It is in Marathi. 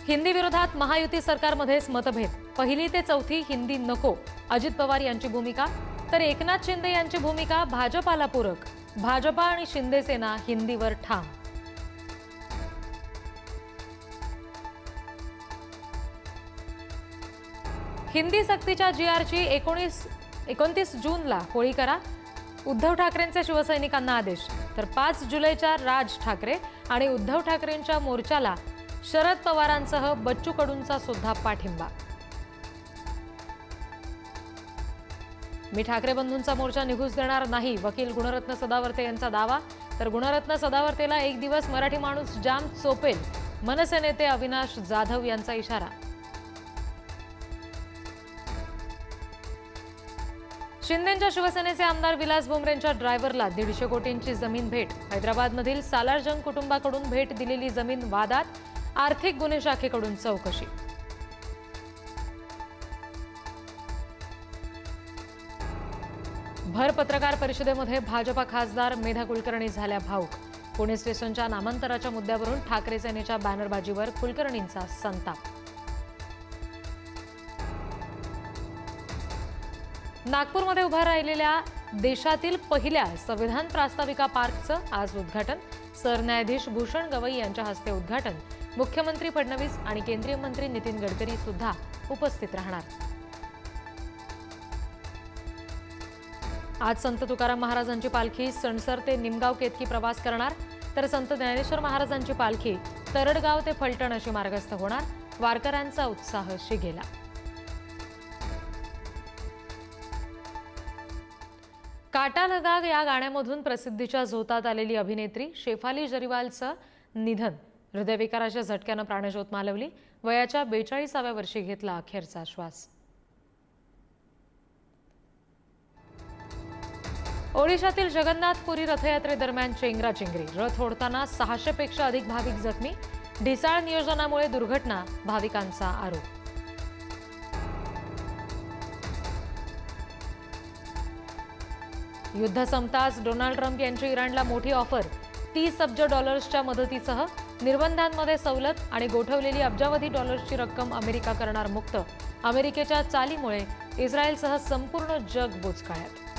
हिंदी विरोधात महायुती सरकारमध्येच मतभेद। पहिली ते चौथी हिंदी नको, अजित पवार यांची भूमिका। तर एकनाथ शिंदे यांची भूमिका भाजपाला पूरक। भाजपा आणि शिंदे सेना हिंदीवर ठाम। हिंदी सक्तीच्या जीआरची 29 जूनला होळी करा, उद्धव ठाकरेंचे शिवसैनिकांना आदेश। तर 5 जुलैच्या राज ठाकरे आणि उद्धव ठाकरेंच्या मोर्चाला शरद पवारांसह बच्चू कडूंचा सुद्धा पाठिंबा। मी ठाकरे बंधूंचा मोर्चा निघूस देणार नाही, वकील गुणरत्न सदावर्ते यांचा दावा। तर गुणरत्न सदावर्तेला एक दिवस मराठी माणूस जाम चोपेल, मनसे नेते अविनाश जाधव यांचा इशारा। शिंदेंच्या शिवसेनेचे आमदार विलास भुमरेंच्या ड्रायव्हरला 150 कोटींची जमीन भेट। हैदराबादमधील सालारजंग कुटुंबाकडून भेट दिलेली जमीन वादात, आर्थिक गुन्हे शाखेकडून चौकशी। भर पत्रकार परिषदेमध्ये भाजपा खासदार मेधा कुलकर्णी झाल्या भावूक। पुणे स्टेशनच्या नामांतराच्या मुद्द्यावरून ठाकरे सेनेच्या बॅनरबाजीवर कुलकर्णींचा संताप। नागपूरमध्ये उभा राहिलेल्या देशातील पहिल्या संविधान प्रास्ताविका पार्कचं आज उद्घाटन। सरन्यायाधीश भूषण गवई यांच्या हस्ते उद्घाटन। मुख्यमंत्री फडणवीस आणि केंद्रीय मंत्री नितीन गडकरी सुद्धा उपस्थित राहणार। आज संत तुकाराम महाराजांची पालखी सणसर ते निमगाव केतकी प्रवास करणार। तर संत ज्ञानेश्वर महाराजांची पालखी तरडगाव ते फलटण अशी मार्गस्थ होणार। वारकऱ्यांचा उत्साह शिगेला। काटा लगा या गाण्यामधून प्रसिद्धीच्या झोतात आलेली अभिनेत्री शेफाली जरीवालचं निधन। हृदयविकाराच्या झटक्यानं प्राणज्योत मालवली। वयाच्या 42व्या वर्षी घेतला अखेरचा श्वास। ओडिशातील जगन्नाथपुरी रथयात्रेदरम्यान चेंगराचेंगरी। रथ ओढताना 600 पेक्षा अधिक भाविक जखमी। ढिसाळ नियोजनामुळे दुर्घटना, भाविकांचा आरोप। युद्ध संपताच डोनाल्ड ट्रम्प यांची इराणला मोठी ऑफर। 30 अब्ज डॉलर्सच्या मदतीसह निर्बंधांमध्ये सवलत आणि गोठवलेली अब्जावधी डॉलर्सची रक्कम अमेरिका करणार मुक्त। अमेरिकेच्या चालीमुळे इस्रायलसह संपूर्ण जग बुचकळ्यात।